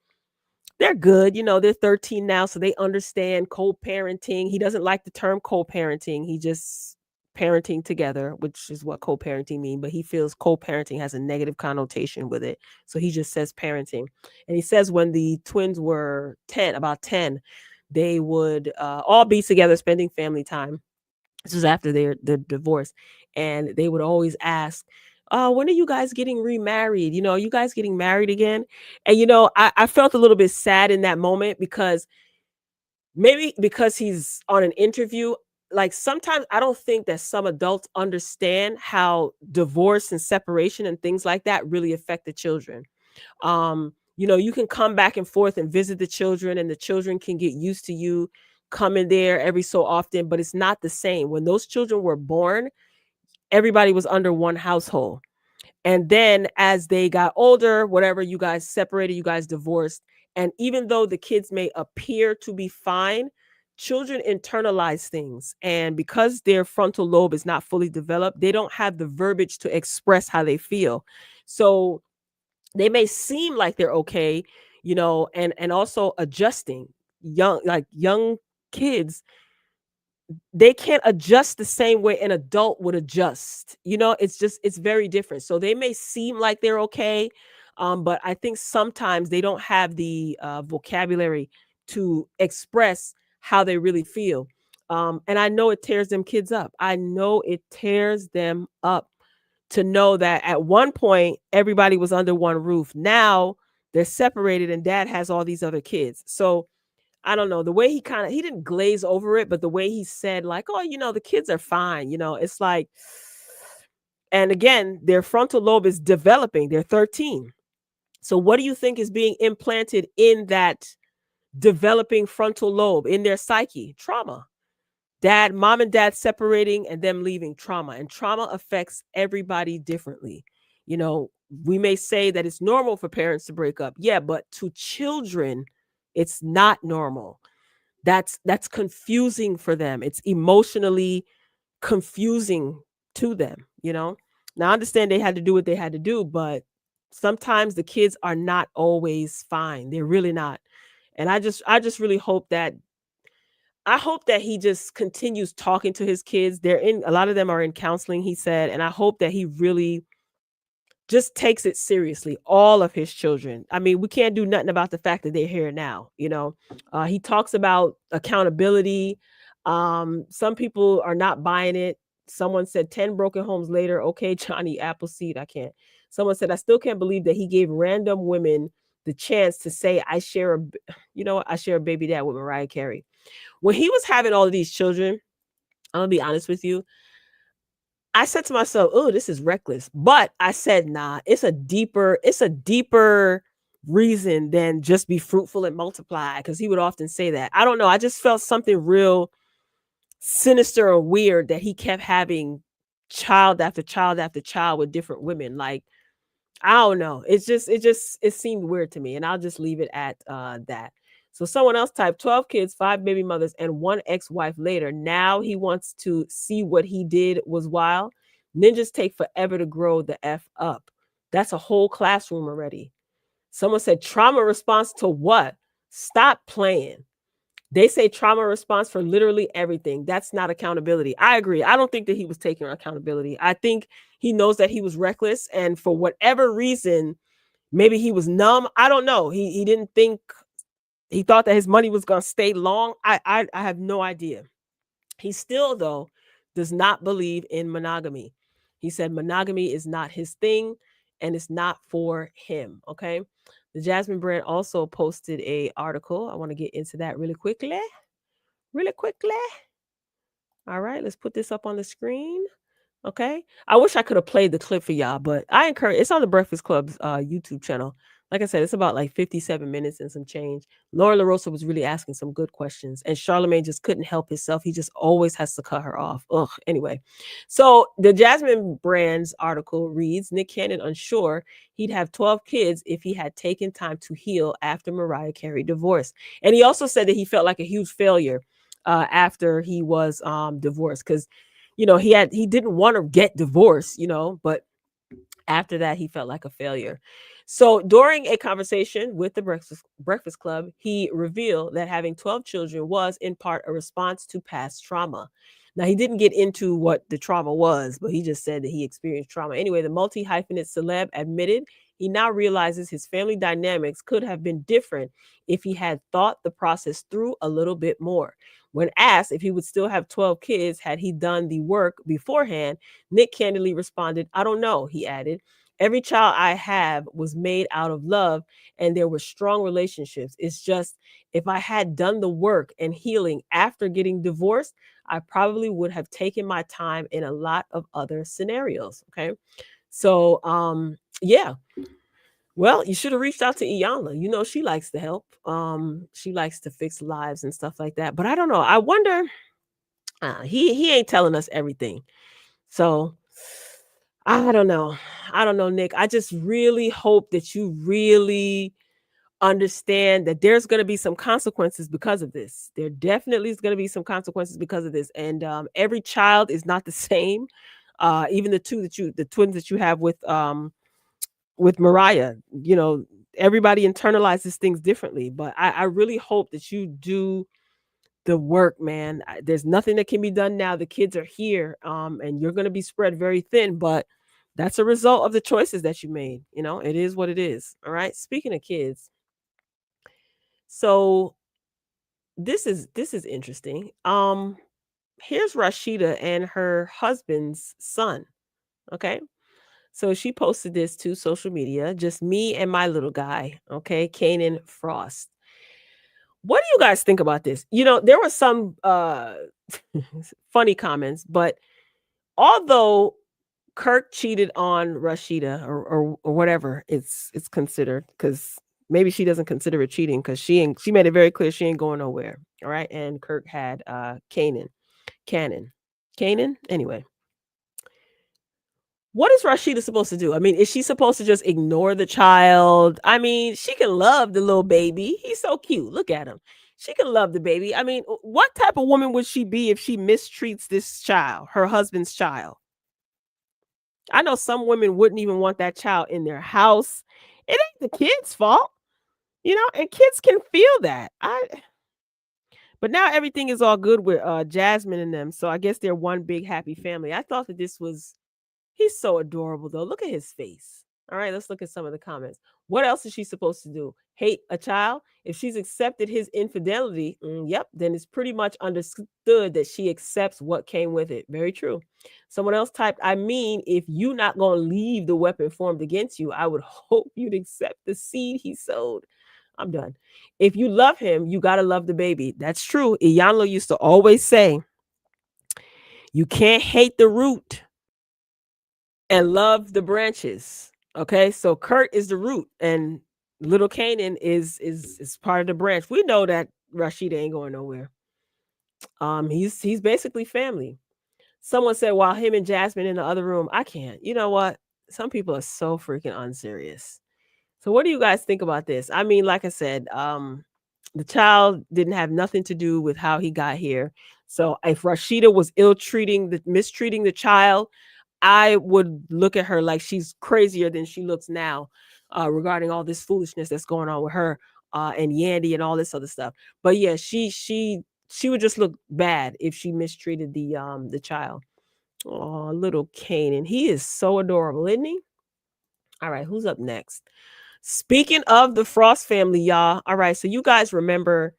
good. They're 13 now, so they understand co-parenting. He doesn't like the term co-parenting. He just parenting together, which is what co-parenting means, but he feels co-parenting has a negative connotation with it. So he just says parenting. And he says when the twins were about 10, they would all be together spending family time. This was after their divorce. And they would always ask, when are you guys getting remarried? Are you guys getting married again? And, I felt a little bit sad in that moment because maybe because he's on an interview, like sometimes I don't think that some adults understand how divorce and separation and things like that really affect the children. You can come back and forth and visit the children and the children can get used to you coming there every so often, but it's not the same. When those children were born, everybody was under one household. And then as they got older, whatever, you guys separated, you guys divorced. And even though the kids may appear to be fine, children internalize things. And because their frontal lobe is not fully developed, they don't have the verbiage to express how they feel. So they may seem like they're okay, and also adjusting. Young kids, they can't adjust the same way an adult would adjust. It's very different. So they may seem like they're okay, but I think sometimes they don't have the vocabulary to express how they really feel. And I know it tears them kids up. I know it tears them up to know that at one point everybody was under one roof. Now they're separated and dad has all these other kids. So I don't know, the way he didn't glaze over it, but the way he said, like, oh, the kids are fine. It's like, and again, their frontal lobe is developing. They're 13. So what do you think is being implanted in that developing frontal lobe, in their psyche? Trauma. Mom and dad separating and them leaving, trauma. And trauma affects everybody differently. You know, we may say that it's normal for parents to break up. Yeah, but to children, it's not normal. That's confusing for them. It's emotionally confusing to them, you know. Now I understand they had to do what they had to do, but sometimes the kids are not always fine. They're really not. And I just really hope that he just continues talking to his kids. A lot of them are in counseling, he said, and I hope that he really just takes it seriously, all of his children. I mean, we can't do nothing about the fact that they're here now, you know. He talks about accountability. Some people are not buying it. Someone said 10 broken homes later, okay, Johnny Appleseed, I can't. Someone said, I still can't believe that he gave random women the chance to say, I share a baby dad with Mariah Carey. When he was having all of these children, I'm gonna be honest with you, I said to myself, oh, this is reckless. But I said, nah, it's a deeper reason than just be fruitful and multiply. Because he would often say that. I don't know. I just felt something real sinister or weird that he kept having child after child after child with different women. Like, I don't know. It seemed weird to me. And I'll just leave it at that. So someone else typed 12 kids, 5 baby mothers, and 1 ex-wife later. Now he wants to see what he did was wild. Ninjas take forever to grow the F up. That's a whole classroom already. Someone said trauma response to what? Stop playing. They say trauma response for literally everything. That's not accountability. I agree. I don't think that he was taking accountability. I think he knows that he was reckless. And for whatever reason, maybe he was numb. I don't know. He didn't think. He thought that his money was going to stay long. I have no idea. He still, though, does not believe in monogamy. He said monogamy is not his thing and it's not for him. Okay. The Jasmine brand also posted a article. I want to get into that really quickly. All right. Let's put this up on the screen. Okay. I wish I could have played the clip for y'all, but I encourage, it's on the Breakfast Club's YouTube channel. Like I said, it's about like 57 minutes and some change. Laura LaRosa was really asking some good questions, and Charlamagne just couldn't help himself. He just always has to cut her off. Ugh. Anyway, so the Jasmine Brand's article reads, Nick Cannon unsure he'd have 12 kids if he had taken time to heal after Mariah Carey divorce. And he also said that he felt like a huge failure after he was divorced, because he didn't want to get divorced, but after that he felt like a failure. So during a conversation with the Breakfast Club, he revealed that having 12 children was in part a response to past trauma. Now, he didn't get into what the trauma was, but he just said that he experienced trauma. Anyway, the multi-hyphenate celeb admitted he now realizes his family dynamics could have been different if he had thought the process through a little bit more. When asked if he would still have 12 kids had he done the work beforehand, Nick candidly responded, I don't know, he added. Every child I have was made out of love and there were strong relationships. It's just if I had done the work and healing after getting divorced, I probably would have taken my time in a lot of other scenarios. Okay. So, yeah. Well, you should have reached out to Iyanla. She likes to help. She likes to fix lives and stuff like that. But I don't know. I wonder. He ain't telling us everything. So I don't know. Nick. I just really hope that you really understand that there's going to be some consequences because of this. There definitely is going to be some consequences because of this. And every child is not the same. Even the twins that you have with Mariah, everybody internalizes things differently. But I really hope that you do the work, man. There's nothing that can be done now. The kids are here, and you're going to be spread very thin, but that's a result of the choices that you made. It is what it is. All right. Speaking of kids, so this is interesting. Here's Rashida and her husband's son. Okay. So she posted this to social media, just me and my little guy. Okay. Kanan Frost. What do you guys think about this? There were some funny comments, but although Kirk cheated on Rashida or whatever it's considered, because maybe she doesn't consider it cheating because she made it very clear she ain't going nowhere. All right. And Kirk had Canaan. Anyway. What is Rashida supposed to do? I mean, is she supposed to just ignore the child? I mean, she can love the little baby. He's so cute. Look at him. She can love the baby. I mean, what type of woman would she be if she mistreats this child, her husband's child? I know some women wouldn't even want that child in their house. It ain't the kid's fault, and kids can feel that. But now everything is all good with Jasmine and them. So I guess they're one big happy family. I thought that he's so adorable, though. Look at his face. All right, let's look at some of the comments. What else is she supposed to do? Hate a child? If she's accepted his infidelity, yep, then it's pretty much understood that she accepts what came with it. Very true. Someone else typed, I mean, if you not going to leave the weapon formed against you, I would hope you'd accept the seed he sowed. I'm done. If you love him, you got to love the baby. That's true. Iyanlo used to always say, you can't hate the root and love the branches. Okay, so Kurt is the root and little Canaan is part of the branch. We know that Rashida ain't going nowhere. He's basically family. Someone said, while him and Jasmine in the other room, I can't. You know what? Some people are so freaking unserious. So what do you guys think about this? I mean, like I said, the child didn't have nothing to do with how he got here. So if Rashida was mistreating the child, I would look at her like she's crazier than she looks now, regarding all this foolishness that's going on with her and Yandy and all this other stuff. But yeah, she would just look bad if she mistreated the child. Oh, little Canaan. He is so adorable, isn't he? All right, who's up next? Speaking of the Frost family, y'all. All right, so you guys remember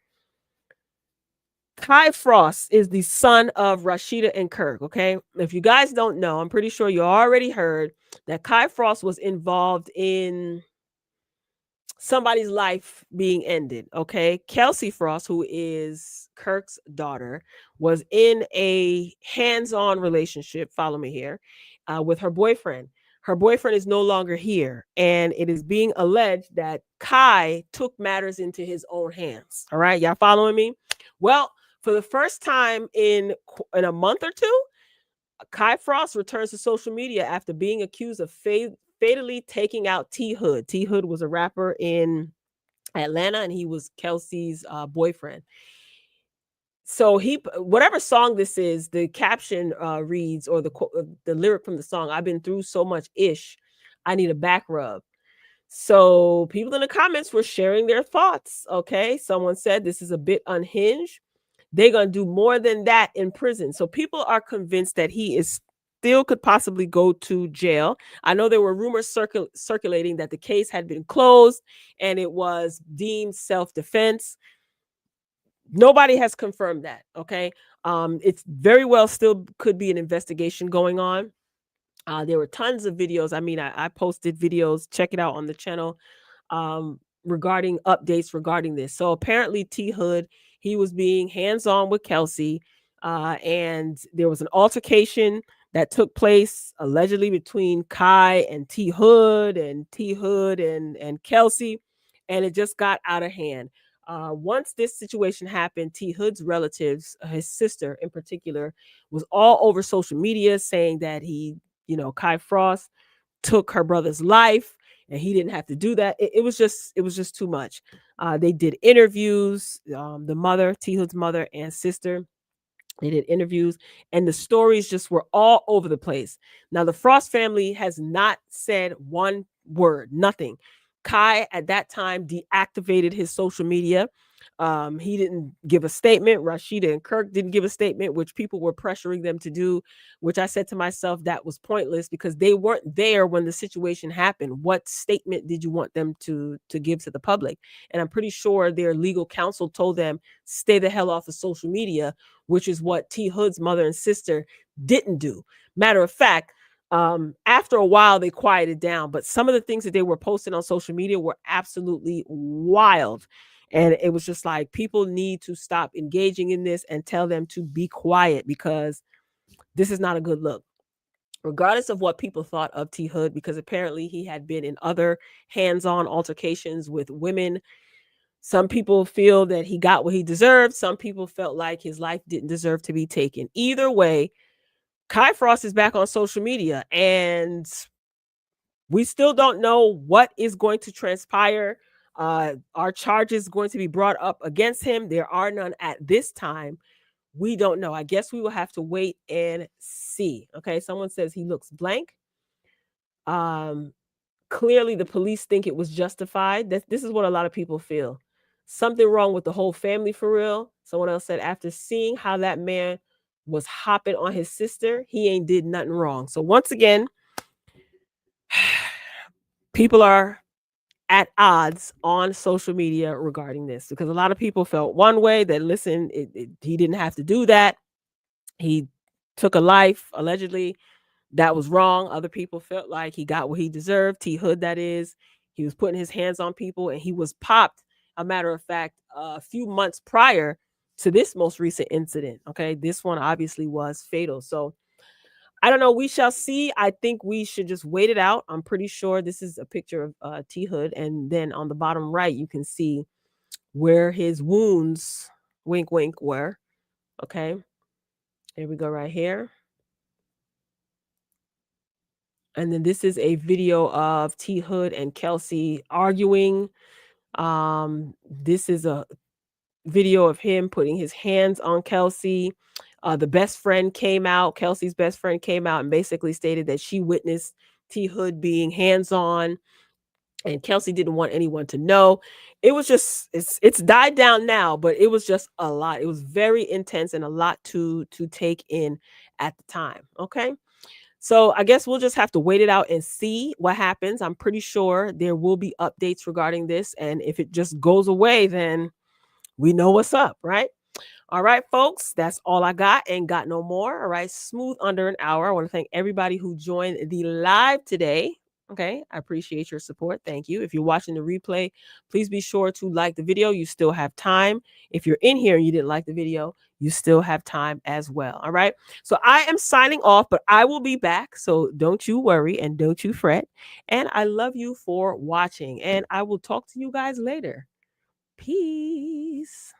Kai Frost is the son of Rashida and Kirk, okay? If you guys don't know, I'm pretty sure you already heard that Kai Frost was involved in somebody's life being ended, okay? Kelsey Frost, who is Kirk's daughter, was in a hands-on relationship, follow me here, with her boyfriend. Her boyfriend is no longer here, and it is being alleged that Kai took matters into his own hands. All right, y'all following me? Well, for the first time in a month or two, Kai Frost returns to social media after being accused of fatally taking out T Hood. T Hood was a rapper in Atlanta, and he was Kelsey's boyfriend. So whatever song this is, the caption reads, or the lyric from the song, I've been through so much ish, I need a back rub. So people in the comments were sharing their thoughts. Okay, someone said this is a bit unhinged. They're gonna do more than that in prison. So people are convinced that he is still could possibly go to jail. I know there were rumors circulating that the case had been closed and it was deemed self-defense. Nobody has confirmed that. Okay. It's very well still could be an investigation going on. There were tons of videos. I mean, I posted videos. Check it out on the channel regarding updates regarding this. So apparently T Hood, he was being hands-on with Kelsey, and there was an altercation that took place allegedly between Kai and T Hood and Kelsey, and it just got out of hand. Once this situation happened, T Hood's relatives, his sister in particular, was all over social media saying that Kai Frost took her brother's life and he didn't have to do that. It was just too much. They did interviews, the mother, T Hood's mother and sister. They did interviews, and the stories just were all over the place. Now, the Frost family has not said one word, nothing. Kai at that time deactivated his social media. He didn't give a statement. Rashida and Kirk didn't give a statement, which people were pressuring them to do, which I said to myself, that was pointless because they weren't there when the situation happened. What statement did you want them to give to the public? And I'm pretty sure their legal counsel told them, stay the hell off of social media, which is what T Hood's mother and sister didn't do. Matter of fact, after a while, they quieted down, but some of the things that they were posting on social media were absolutely wild. And it was just like, people need to stop engaging in this and tell them to be quiet because this is not a good look. regardless of what people thought of T Hood, because apparently he had been in other hands-on altercations with women. Some people feel that he got what he deserved. Some people felt like his life didn't deserve to be taken. Either way, Kai Frost is back on social media, and we still don't know what is going to transpire. Are charges going to be brought up against him? There are none at this time. We don't know. I guess we will have to wait and see. Okay, someone says he looks blank. Clearly the police think it was justified. This is what a lot of people feel. Something wrong with the whole family for real. Someone else said after seeing how that man was hopping on his sister, he ain't did nothing wrong. So once again, people are at odds on social media regarding this, because a lot of people felt one way, that listen, he didn't have to do that. He took a life, allegedly. That was wrong. Other people felt like he got what he deserved. T Hood, that is. He was putting his hands on people, and he was popped, a matter of fact, a few months prior to this most recent incident. Okay, this one obviously was fatal. So I don't know. We shall see. I think we should just wait it out. I'm pretty sure this is a picture of T Hood, and then on the bottom right, you can see where his wounds, wink, wink, were. Okay, here we go, right here. And then this is a video of T Hood and Kelsey arguing. This is a video of him putting his hands on Kelsey. The best friend came out, Kelsey's best friend came out and basically stated that she witnessed T Hood being hands-on, and Kelsey didn't want anyone to know. It was just, it's died down now, but it was just a lot. It was very intense and a lot to take in at the time. Okay. So I guess we'll just have to wait it out and see what happens. I'm pretty sure there will be updates regarding this. And if it just goes away, then we know what's up, right? All right, folks, that's all I got, and got no more. All right, smooth under an hour. I want to thank everybody who joined the live today. Okay, I appreciate your support. Thank you. If you're watching the replay, please be sure to like the video. You still have time. If you're in here and you didn't like the video, you still have time as well. All right. So I am signing off, but I will be back. So don't you worry and don't you fret. And I love you for watching. And I will talk to you guys later. Peace.